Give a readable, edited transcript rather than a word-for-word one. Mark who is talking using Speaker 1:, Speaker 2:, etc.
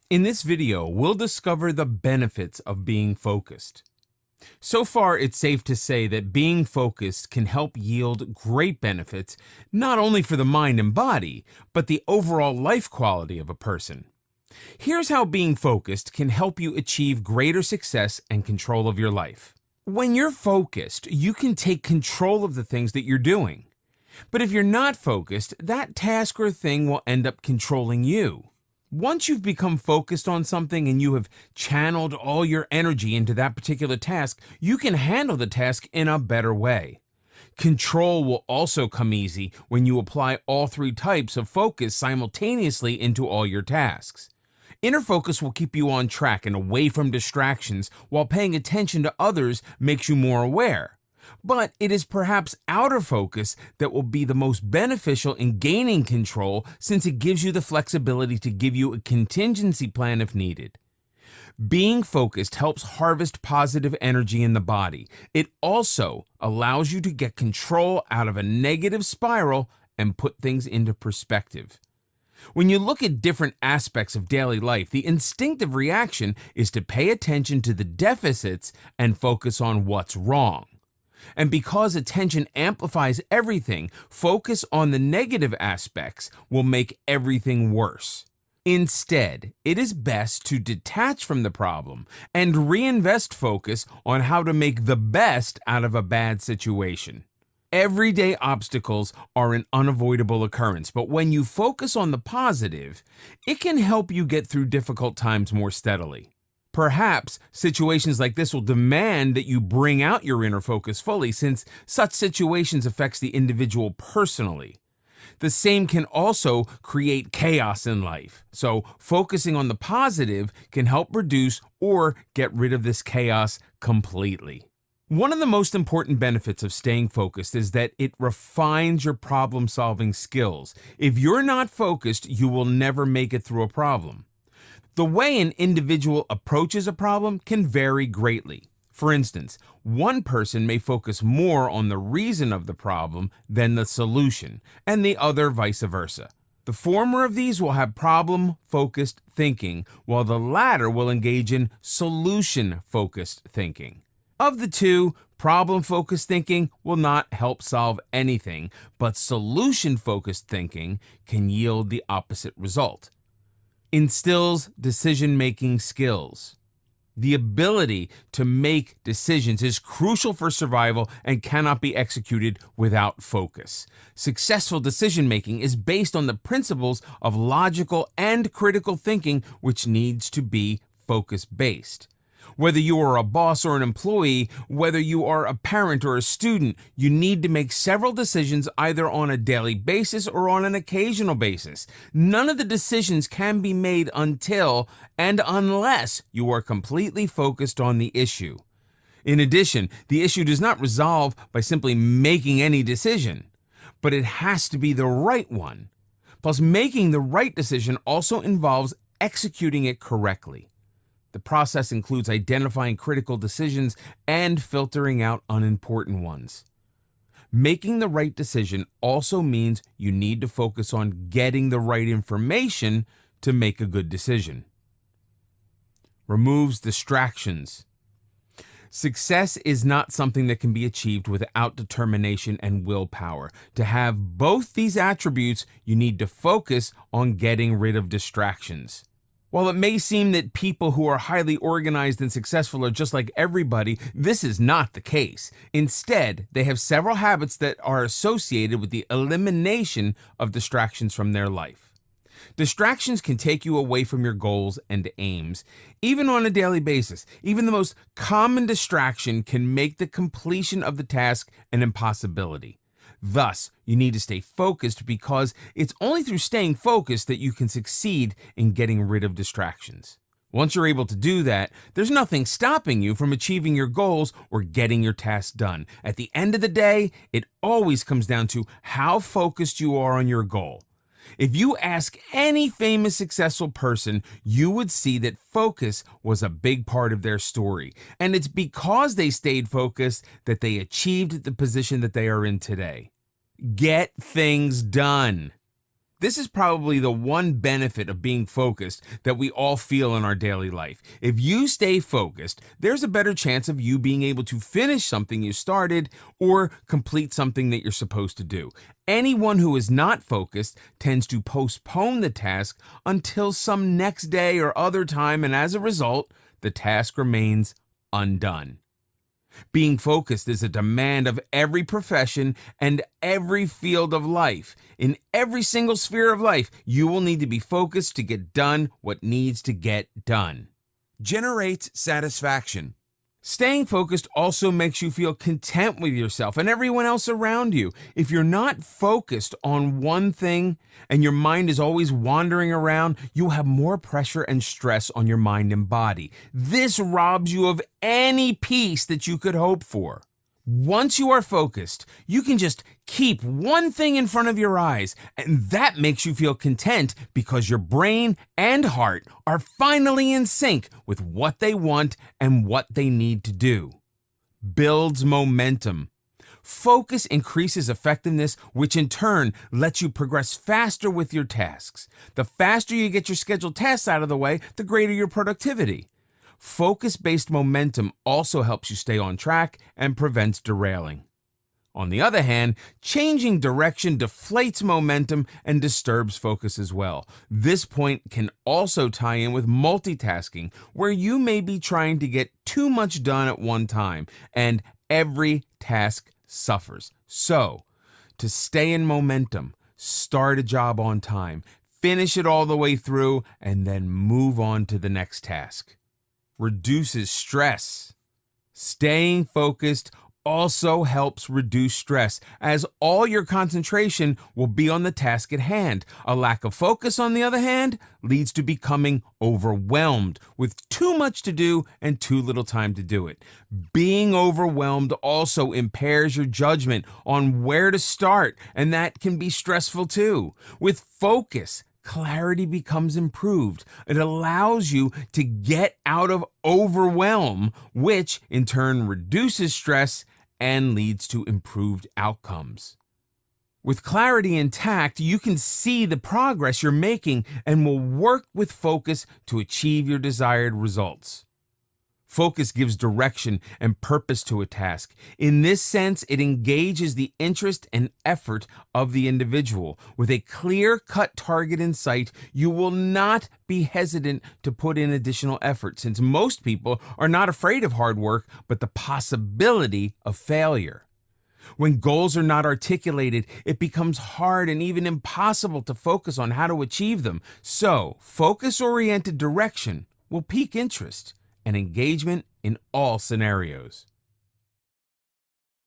Speaker 1: In this video, we'll discover the benefits of being focused. So far, it's safe to say that being focused can help yield great benefits, not only for the mind and body, but the overall life quality of a person. Here's how being focused can help you achieve greater success and control of your life. When you're focused, you can take control of the things that you're doing. But if you're not focused, that task or thing will end up controlling you. Once you've become focused on something and you have channeled all your energy into that particular task, you can handle the task in a better way. Control will also come easy when you apply all three types of focus simultaneously into all your tasks. Inner focus will keep you on track and away from distractions, while paying attention to others makes you more aware. But it is perhaps outer focus that will be the most beneficial in gaining control, since it gives you the flexibility to give you a contingency plan if needed. Being focused helps harvest positive energy in the body. It also allows you to get control out of a negative spiral and put things into perspective. When you look at different aspects of daily life, the instinctive reaction is to pay attention to the deficits and focus on what's wrong. And because attention amplifies everything, focus on the negative aspects will make everything worse. Instead, it is best to detach from the problem and reinvest focus on how to make the best out of a bad situation. Everyday obstacles are an unavoidable occurrence, but when you focus on the positive, it can help you get through difficult times more steadily. Perhaps situations like this will demand that you bring out your inner focus fully, since such situations affects the individual personally. The same can also create chaos in life, so focusing on the positive can help reduce or get rid of this chaos completely. One of the most important benefits of staying focused is that it refines your problem-solving skills. If you're not focused, you will never make it through a problem. The way an individual approaches a problem can vary greatly. For instance, one person may focus more on the reason of the problem than the solution, and the other vice versa. The former of these will have problem-focused thinking, while the latter will engage in solution-focused thinking. Of the two, problem-focused thinking will not help solve anything, but solution-focused thinking can yield the opposite result. Instills decision-making skills. The ability to make decisions is crucial for survival and cannot be executed without focus. Successful decision-making is based on the principles of logical and critical thinking, which needs to be focus-based. Whether you are a boss or an employee, whether you are a parent or a student, you need to make several decisions either on a daily basis or on an occasional basis. None of the decisions can be made until and unless you are completely focused on the issue. In addition, the issue does not resolve by simply making any decision, but it has to be the right one. Plus, making the right decision also involves executing it correctly. The process includes identifying critical decisions and filtering out unimportant ones. Making the right decision also means you need to focus on getting the right information to make a good decision. Removes distractions. Success is not something that can be achieved without determination and willpower. To have both these attributes, you need to focus on getting rid of distractions. While it may seem that people who are highly organized and successful are just like everybody, this is not the case. Instead, they have several habits that are associated with the elimination of distractions from their life. Distractions can take you away from your goals and aims, even on a daily basis. Even the most common distraction can make the completion of the task an impossibility. Thus, you need to stay focused, because it's only through staying focused that you can succeed in getting rid of distractions. Once you're able to do that, there's nothing stopping you from achieving your goals or getting your tasks done. At the end of the day, it always comes down to how focused you are on your goal. If you ask any famous successful person, you would see that focus was a big part of their story. And it's because they stayed focused that they achieved the position that they are in today. Get things done. This is probably the one benefit of being focused that we all feel in our daily life. If you stay focused, there's a better chance of you being able to finish something you started or complete something that you're supposed to do. Anyone who is not focused tends to postpone the task until some next day or other time, and as a result, the task remains undone. Being focused is a demand of every profession and every field of life. In every single sphere of life, you will need to be focused to get done what needs to get done. Generates satisfaction. Staying focused also makes you feel content with yourself and everyone else around you. If you're not focused on one thing and your mind is always wandering around, you'll have more pressure and stress on your mind and body. This robs you of any peace that you could hope for. Once you are focused, you can just keep one thing in front of your eyes, and that makes you feel content because your brain and heart are finally in sync with what they want and what they need to do. Builds momentum. Focus increases effectiveness, which in turn lets you progress faster with your tasks. The faster you get your scheduled tasks out of the way, the greater your productivity. Focus-based momentum also helps you stay on track and prevents derailing. On the other hand, changing direction deflates momentum and disturbs focus as well. This point can also tie in with multitasking, where you may be trying to get too much done at one time, and every task suffers. So, to stay in momentum, start a job on time, finish it all the way through, and then move on to the next task. Reduces stress. Staying focused also helps reduce stress, as all your concentration will be on the task at hand. A lack of focus, on the other hand, leads to becoming overwhelmed with too much to do and too little time to do it. Being overwhelmed also impairs your judgment on where to start, and that can be stressful too. With focus, clarity becomes improved. It allows you to get out of overwhelm, which in turn reduces stress and leads to improved outcomes. With clarity intact, you can see the progress you're making and will work with focus to achieve your desired results. Focus gives direction and purpose to a task. In this sense, it engages the interest and effort of the individual. With a clear-cut target in sight, you will not be hesitant to put in additional effort, since most people are not afraid of hard work, but the possibility of failure. When goals are not articulated, it becomes hard and even impossible to focus on how to achieve them. So, focus-oriented direction will pique interest and engagement in all scenarios.